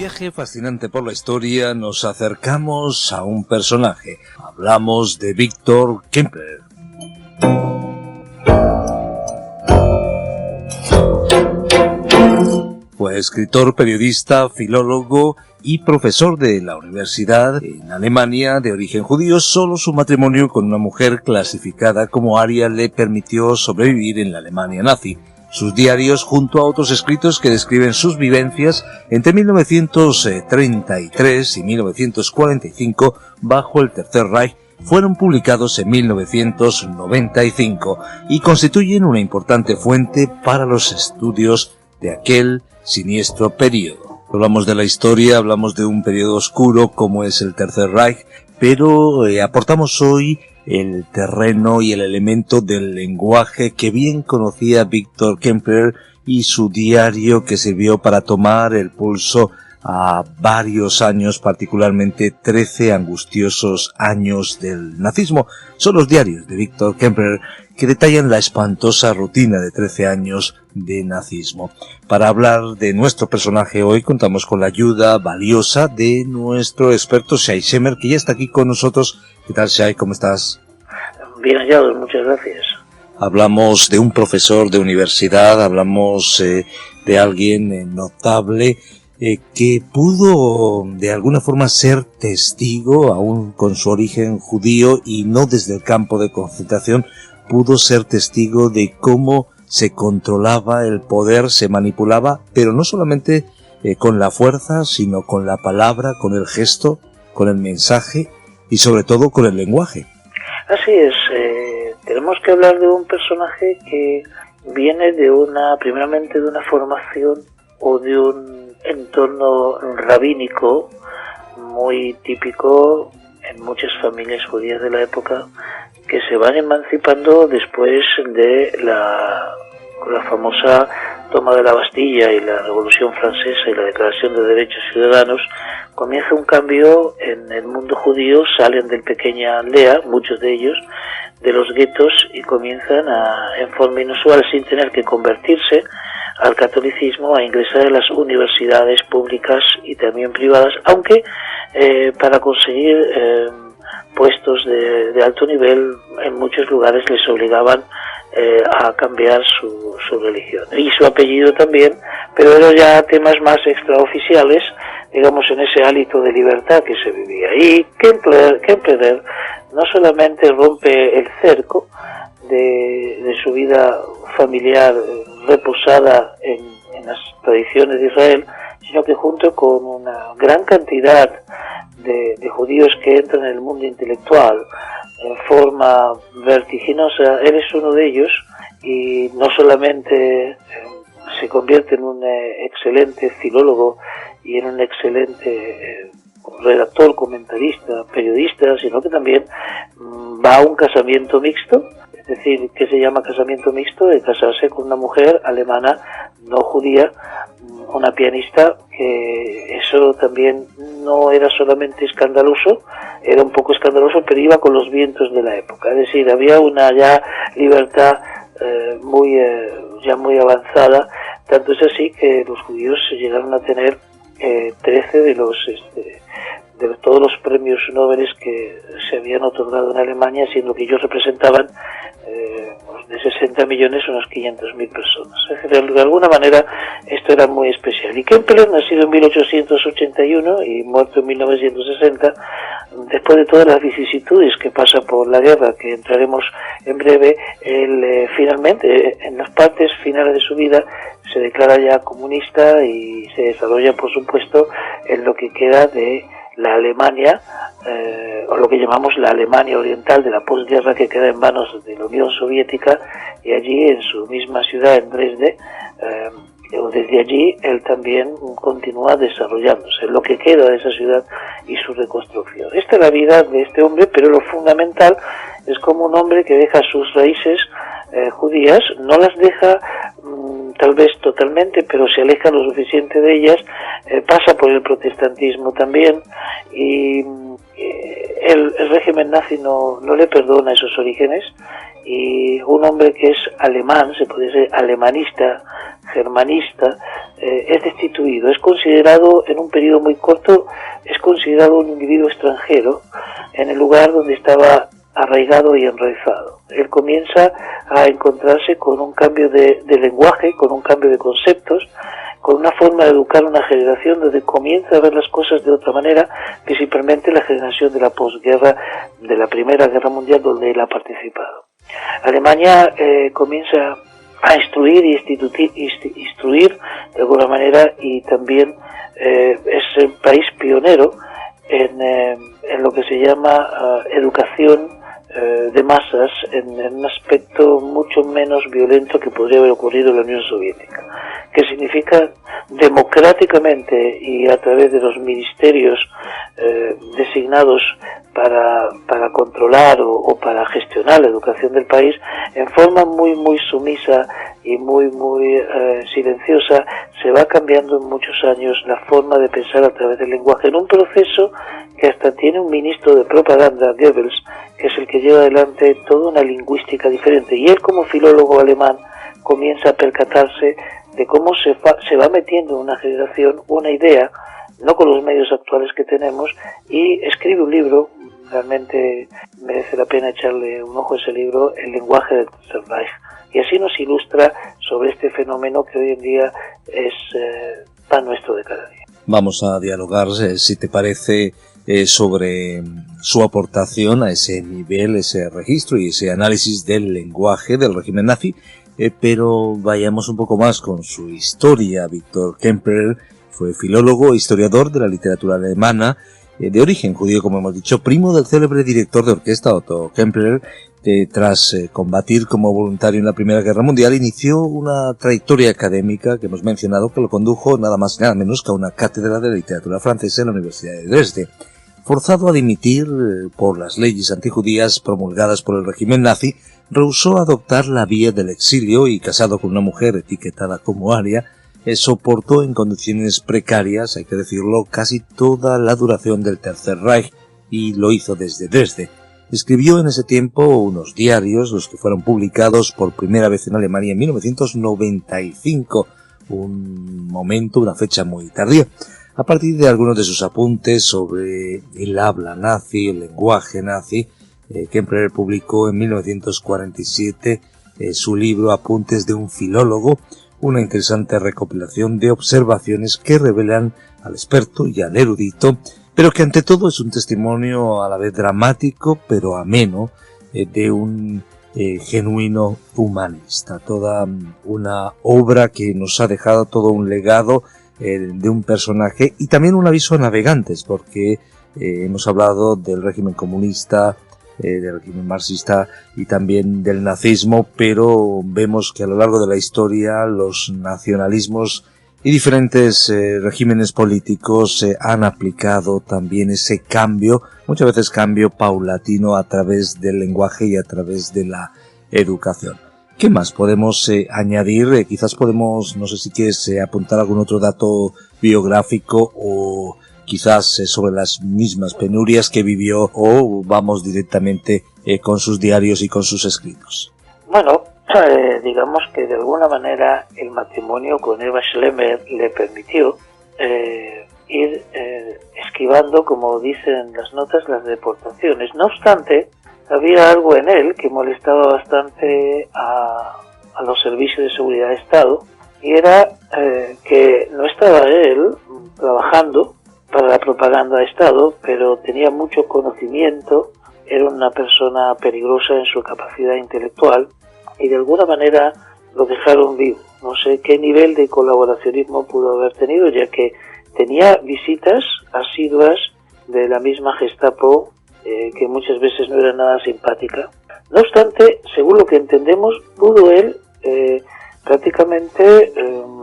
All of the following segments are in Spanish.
viaje fascinante por la historia nos acercamos a un personaje. Hablamos de Víctor Kempler. Fue escritor, periodista, filólogo y profesor de la universidad en Alemania de origen judío. Solo su matrimonio con una mujer clasificada como aria le permitió sobrevivir en la Alemania nazi. Sus diarios, junto a otros escritos que describen sus vivencias entre 1933 y 1945 bajo el Tercer Reich, fueron publicados en 1995 y constituyen una importante fuente para los estudios de aquel siniestro periodo. Hablamos de la historia, hablamos de un periodo oscuro como es el Tercer Reich, pero aportamos hoy el terreno y el elemento del lenguaje que bien conocía Víctor Kempler y su diario que sirvió para tomar el pulso a varios años, particularmente 13 angustiosos años del nazismo. Son los diarios de Víctor Kempler que detallan la espantosa rutina de 13 años de nazismo. Para hablar de nuestro personaje hoy contamos con la ayuda valiosa de nuestro experto Shai Shemer, que ya está aquí con nosotros. ¿Qué tal, Shai? ¿Cómo estás? Bien hallado, muchas gracias. Hablamos de un profesor de universidad, hablamos de alguien notable que pudo de alguna forma ser testigo, aún con su origen judío y no desde el campo de concentración, pudo ser testigo de cómo se controlaba el poder, se manipulaba, pero no solamente con la fuerza, sino con la palabra, con el gesto, con el mensaje y sobre todo con el lenguaje. Así es, tenemos que hablar de un personaje que viene primeramente de una formación o de un entorno rabínico muy típico en muchas familias judías de la época, que se van emancipando después de la famosa toma de la Bastilla y la Revolución Francesa y la Declaración de Derechos Ciudadanos. Comienza un cambio en el mundo judío, salen de pequeña aldea, muchos de ellos, de los guetos, y comienzan en forma inusual, sin tener que convertirse al catolicismo, a ingresar en las universidades públicas y también privadas, aunque para conseguir puestos de alto nivel en muchos lugares les obligaban a cambiar su religión y su apellido también, pero eran ya temas más extraoficiales, digamos, en ese hálito de libertad que se vivía. Y Kempler no solamente rompe el cerco de su vida familiar reposada en las tradiciones de Israel, sino que junto con una gran cantidad de judíos que entran en el mundo intelectual en forma vertiginosa, él es uno de ellos, y no solamente se convierte en un excelente filólogo y en un excelente redactor, comentarista, periodista, sino que también va a un casamiento mixto. Es decir, ¿qué se llama casamiento mixto? De casarse con una mujer alemana no judía, una pianista, que eso también no era solamente escandaloso, era un poco escandaloso, pero iba con los vientos de la época. Es decir, había una ya libertad muy avanzada, tanto es así que los judíos llegaron a tener 13 de todos los premios Nobel que se habían otorgado en Alemania, siendo que ellos representaban de 60 millones unos 500.000 personas. Es decir, de alguna manera esto era muy especial. Y Kempler, nacido en 1881 y muerto en 1960, después de todas las vicisitudes que pasa por la guerra, que entraremos en breve, él finalmente, en las partes finales de su vida, se declara ya comunista y se desarrolla, por supuesto, en lo que queda de la Alemania, o lo que llamamos la Alemania Oriental de la posguerra, que queda en manos de la Unión Soviética, y allí en su misma ciudad, en Dresde, desde allí él también continúa desarrollándose, lo que queda de esa ciudad y su reconstrucción. Esta es la vida de este hombre, pero lo fundamental es como un hombre que deja sus raíces judías, no las deja tal vez totalmente, pero se aleja lo suficiente de ellas, pasa por el protestantismo también, y el régimen nazi no le perdona esos orígenes, y un hombre que es alemán, se puede decir alemanista germanista, es destituido. Es considerado, en un periodo muy corto, es considerado un individuo extranjero en el lugar donde estaba arraigado y enraizado. Él comienza a encontrarse con un cambio de lenguaje, con un cambio de conceptos, con una forma de educar una generación donde comienza a ver las cosas de otra manera que simplemente la generación de la posguerra, de la Primera Guerra Mundial, donde él ha participado. Alemania comienza a instruir y instruir de alguna manera, y también es el país pionero en lo que se llama educación de masas, en un aspecto mucho menos violento que podría haber ocurrido en la Unión Soviética, que significa democráticamente y a través de los ministerios designados para controlar o para gestionar la educación del país, en forma muy sumisa y muy silenciosa, se va cambiando en muchos años la forma de pensar a través del lenguaje, en un proceso que hasta tiene un ministro de propaganda, Goebbels, que es el que lleva adelante toda una lingüística diferente, y él, como filólogo alemán, comienza a percatarse de cómo se va metiendo en una generación una idea, no con los medios actuales que tenemos, y escribe un libro. Realmente merece la pena echarle un ojo a ese libro, El lenguaje del Tercer Reich, y así nos ilustra sobre este fenómeno que hoy en día es pan nuestro de cada día. Vamos a dialogar, si te parece, sobre su aportación a ese nivel, ese registro y ese análisis del lenguaje del régimen nazi, pero vayamos un poco más con su historia. Viktor Kempler fue filólogo e historiador de la literatura alemana, de origen judío, como hemos dicho, primo del célebre director de orquesta Otto Kempler. Tras combatir como voluntario en la Primera Guerra Mundial, inició una trayectoria académica que hemos mencionado, que lo condujo nada más y nada menos que a una cátedra de literatura francesa en la Universidad de Dresde. Forzado a dimitir por las leyes antijudías promulgadas por el régimen nazi, rehusó adoptar la vía del exilio y, casado con una mujer etiquetada como aria, soportó en condiciones precarias, hay que decirlo, casi toda la duración del Tercer Reich, y lo hizo desde Dresde. Escribió en ese tiempo unos diarios, los que fueron publicados por primera vez en Alemania en 1995, un momento, una fecha muy tardía. A partir de algunos de sus apuntes sobre el habla nazi, el lenguaje nazi, Kempler publicó en 1947 su libro Apuntes de un filólogo, una interesante recopilación de observaciones que revelan al experto y al erudito, pero que ante todo es un testimonio a la vez dramático pero ameno de un genuino humanista. Toda una obra que nos ha dejado todo un legado de un personaje y también un aviso a navegantes, porque hemos hablado del régimen comunista, del régimen marxista y también del nazismo, pero vemos que a lo largo de la historia los nacionalismos y diferentes regímenes políticos han aplicado también ese cambio, muchas veces cambio paulatino a través del lenguaje y a través de la educación. ¿Qué más podemos añadir? Quizás podemos, no sé si quieres apuntar algún otro dato biográfico o quizás sobre las mismas penurias que vivió, o vamos directamente con sus diarios y con sus escritos. Bueno, digamos que de alguna manera el matrimonio con Eva Schlemmer le permitió ir esquivando, como dicen las notas, las deportaciones. No obstante, había algo en él que molestaba bastante a los servicios de seguridad de Estado, y era que no estaba él trabajando para la propaganda de Estado, pero tenía mucho conocimiento, era una persona peligrosa en su capacidad intelectual, y de alguna manera lo dejaron vivo. No sé qué nivel de colaboracionismo pudo haber tenido, ya que tenía visitas asiduas de la misma Gestapo, que muchas veces no era nada simpática. No obstante, según lo que entendemos, pudo él prácticamente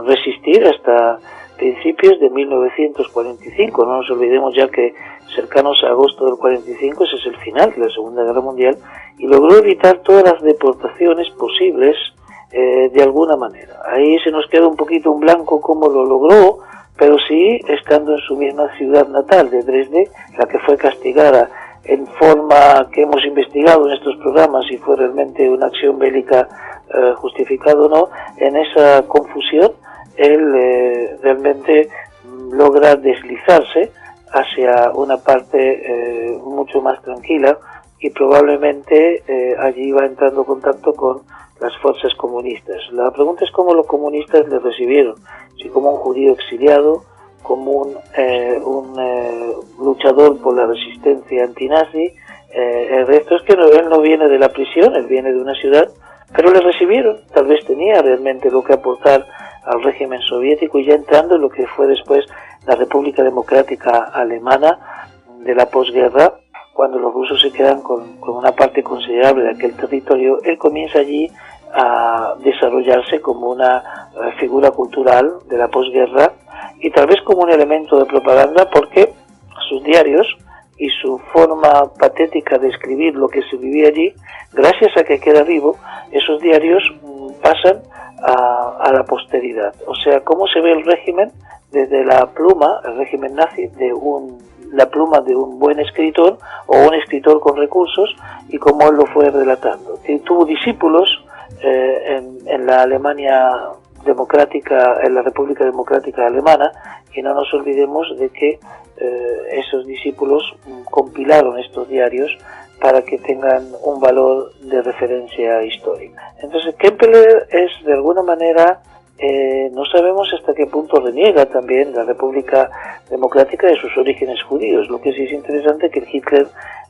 resistir hasta principios de 1945. No nos olvidemos ya que cercanos a agosto del 45 ese es el final de la Segunda Guerra Mundial, y logró evitar todas las deportaciones posibles de alguna manera. Ahí se nos queda un poquito un blanco cómo lo logró, pero sí estando en su misma ciudad natal de Dresde, la que fue castigada en forma que hemos investigado en estos programas, y fue realmente una acción bélica justificado o no, en esa confusión él realmente logra deslizarse hacia una parte mucho más tranquila y probablemente allí va entrando en contacto con las fuerzas comunistas. La pregunta es cómo los comunistas le recibieron, si como un judío exiliado, como un luchador por la resistencia antinazi. El resto es que él no viene de la prisión, él viene de una ciudad, pero le recibieron, tal vez tenía realmente lo que aportar al régimen soviético, y ya entrando en lo que fue después la República Democrática Alemana de la posguerra, cuando los rusos se quedan con una parte considerable de aquel territorio, él comienza allí a desarrollarse como una figura cultural de la posguerra y tal vez como un elemento de propaganda, porque sus diarios y su forma patética de escribir lo que se vivía allí, gracias a que queda vivo, esos diarios pasan a la posteridad. O sea, cómo se ve el régimen desde la pluma, el régimen nazi, la pluma de un buen escritor o un escritor con recursos, y cómo él lo fue relatando. Que tuvo discípulos en la Alemania democrática, en la República Democrática Alemana, y no nos olvidemos de que esos discípulos compilaron estos diarios para que tengan un valor de referencia histórica. Entonces Kempler es de alguna manera, no sabemos hasta qué punto reniega también la República Democrática de sus orígenes judíos. Lo que sí es interesante es que Hitler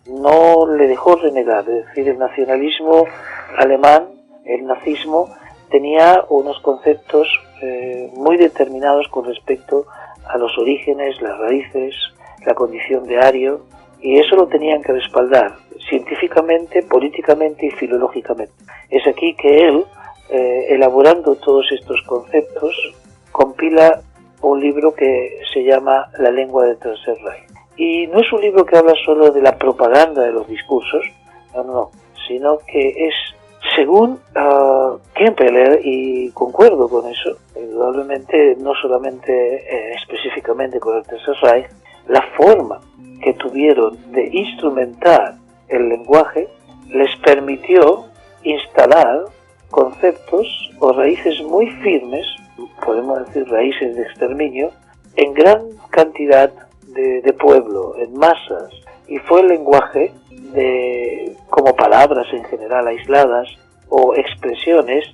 no le dejó renegar, es decir, el nacionalismo alemán, el nazismo, tenía unos conceptos muy determinados con respecto a los orígenes, las raíces, la condición de ario, y eso lo tenían que respaldar científicamente, políticamente y filológicamente. Es aquí que él, elaborando todos estos conceptos, compila un libro que se llama La lengua del Tercer Reich. Y no es un libro que habla solo de la propaganda de los discursos, no, sino que es, según Kempler, y concuerdo con eso, indudablemente no solamente específicamente con el Tercer Reich, la forma que tuvieron de instrumentar el lenguaje les permitió instalar conceptos o raíces muy firmes, podemos decir raíces de exterminio, en gran cantidad de pueblo, en masas, y fue el lenguaje como palabras en general aisladas o expresiones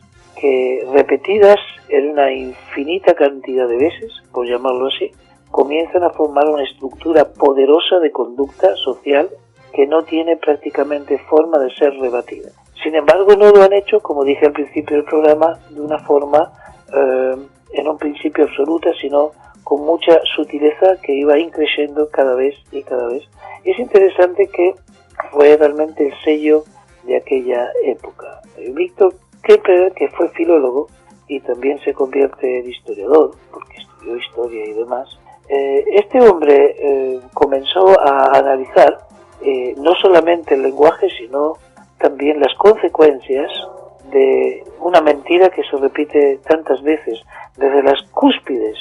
que, repetidas en una infinita cantidad de veces, por llamarlo así, comienzan a formar una estructura poderosa de conducta social que no tiene prácticamente forma de ser rebatida. Sin embargo, no lo han hecho, como dije al principio del programa, de una forma en un principio absoluta, sino con mucha sutileza que iba increciendo cada vez y cada vez. Y es interesante que fue realmente el sello de aquella época. Víctor Kempler, que fue filólogo y también se convierte en historiador, porque estudió historia y demás, este hombre comenzó a analizar no solamente el lenguaje, sino también las consecuencias de una mentira que se repite tantas veces desde las cúspides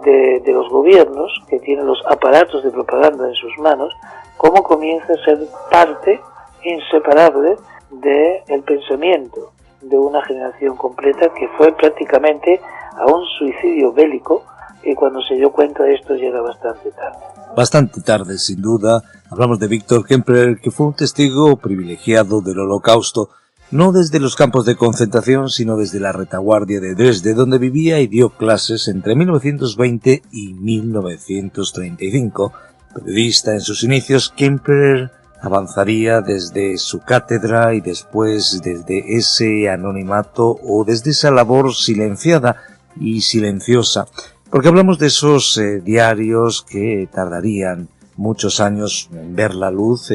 de los gobiernos, que tienen los aparatos de propaganda en sus manos, cómo comienza a ser parte inseparable del pensamiento de una generación completa, que fue prácticamente a un suicidio bélico, y cuando se dio cuenta de esto ya era bastante tarde. Bastante tarde, sin duda. Hablamos de Víctor Kempler, que fue un testigo privilegiado del Holocausto, no desde los campos de concentración, sino desde la retaguardia de Dresde, donde vivía y dio clases entre 1920 y 1935. Periodista en sus inicios, Kempler avanzaría desde su cátedra y después desde ese anonimato o desde esa labor silenciada y silenciosa. Porque hablamos de esos diarios que tardarían muchos años en ver la luz,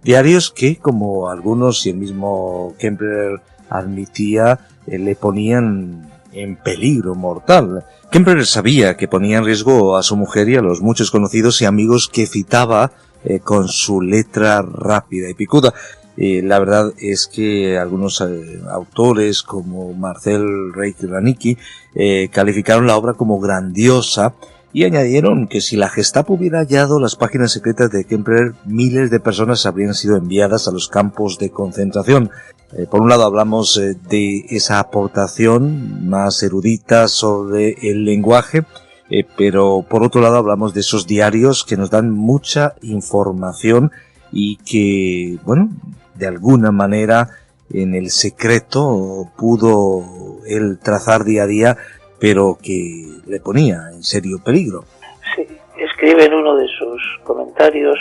diarios que, como algunos y el mismo Kempler admitía, le ponían en peligro mortal. Kempler sabía que ponía en riesgo a su mujer y a los muchos conocidos y amigos que citaba con su letra rápida y picuda. La verdad es que algunos autores como Marcel Reich-Ranicki calificaron la obra como grandiosa y añadieron que si la Gestapo hubiera hallado las páginas secretas de Kempler, miles de personas habrían sido enviadas a los campos de concentración. Por un lado hablamos de esa aportación más erudita sobre el lenguaje, pero por otro lado hablamos de esos diarios que nos dan mucha información y que, bueno, de alguna manera en el secreto pudo él trazar día a día, pero que le ponía en serio peligro. Sí, escribe en uno de sus comentarios,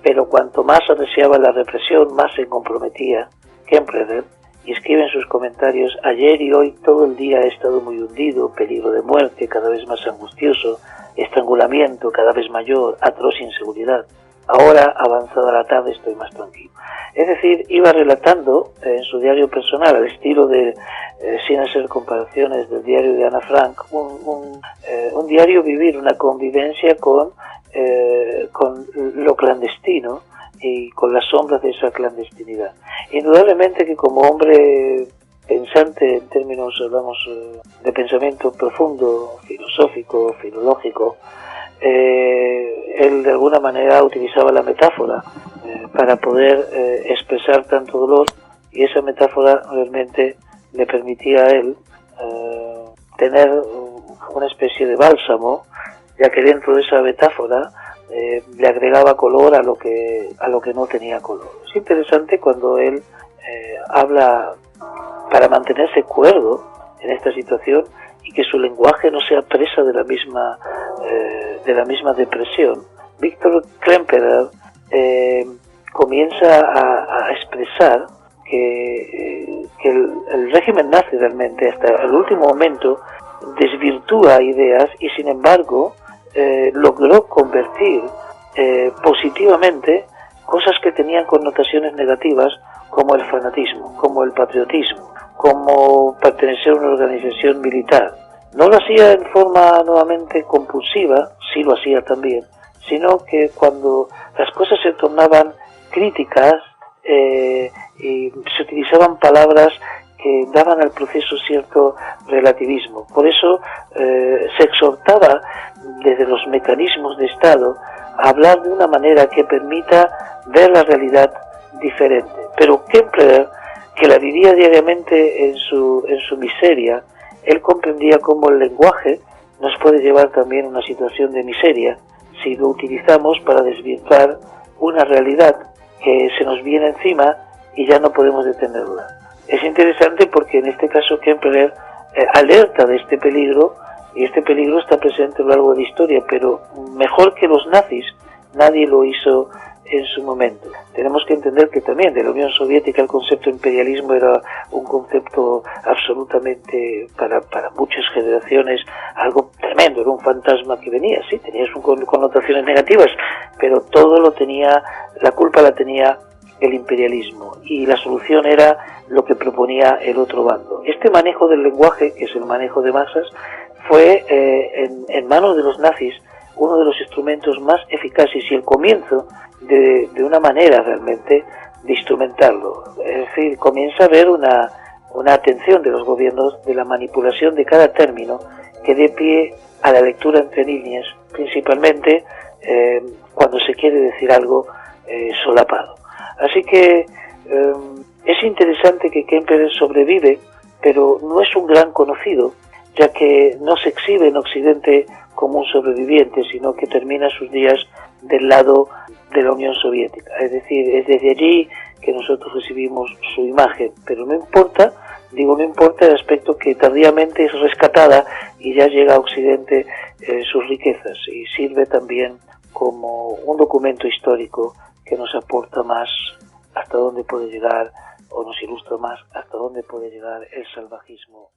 pero cuanto más arreciaba la represión, más se comprometía Kempler, y escribe en sus comentarios: ayer y hoy todo el día he estado muy hundido, peligro de muerte cada vez más angustioso, estrangulamiento cada vez mayor, atroz inseguridad. Ahora, avanzada la tarde, estoy más tranquilo. Es decir, iba relatando en su diario personal, al estilo de, sin hacer comparaciones, del diario de Ana Frank, un diario vivir, una convivencia con lo clandestino y con las sombras de esa clandestinidad. Indudablemente que como hombre pensante, en términos, hablamos de pensamiento profundo, filosófico, filológico, él de alguna manera utilizaba la metáfora para poder expresar tanto dolor, y esa metáfora realmente le permitía a él tener una especie de bálsamo, ya que dentro de esa metáfora le agregaba color a lo que no tenía color. Es interesante cuando él habla para mantenerse cuerdo en esta situación y que su lenguaje no sea presa de la misma depresión. Víctor Klemperer comienza a expresar que el régimen nazi realmente hasta el último momento desvirtúa ideas y sin embargo logró convertir positivamente cosas que tenían connotaciones negativas, como el fanatismo, como el patriotismo, como pertenecer a una organización militar. No lo hacía en forma nuevamente compulsiva, sí lo hacía también, sino que cuando las cosas se tornaban críticas y se utilizaban palabras que daban al proceso cierto relativismo. Por eso se exhortaba desde los mecanismos de Estado a hablar de una manera que permita ver la realidad diferente. Pero Kempler, que la vivía diariamente en su miseria, él comprendía cómo el lenguaje nos puede llevar también a una situación de miseria si lo utilizamos para desvirtuar una realidad que se nos viene encima y ya no podemos detenerla. Es interesante porque en este caso Kempler alerta de este peligro, y este peligro está presente a lo largo de la historia, pero mejor que los nazis nadie lo hizo en su momento. Tenemos que entender que también de la Unión Soviética el concepto de imperialismo era un concepto absolutamente, para muchas generaciones, algo tremendo, era un fantasma que venía, sí, tenía sus connotaciones negativas, pero todo lo tenía, la culpa la tenía el imperialismo, y la solución era lo que proponía el otro bando. Este manejo del lenguaje, que es el manejo de masas, fue en manos de los nazis uno de los instrumentos más eficaces y el comienzo de una manera realmente de instrumentarlo. Es decir, comienza a haber una atención de los gobiernos de la manipulación de cada término que dé pie a la lectura entre líneas, principalmente cuando se quiere decir algo solapado. Así que es interesante que Kempler sobrevive, pero no es un gran conocido, ya que no se exhibe en Occidente como un sobreviviente, sino que termina sus días del lado de la Unión Soviética. Es decir, es desde allí que nosotros recibimos su imagen, pero no importa el aspecto que tardíamente es rescatada y ya llega a Occidente sus riquezas, y sirve también como un documento histórico que nos aporta más hasta dónde puede llegar, o nos ilustra más hasta dónde puede llegar el salvajismo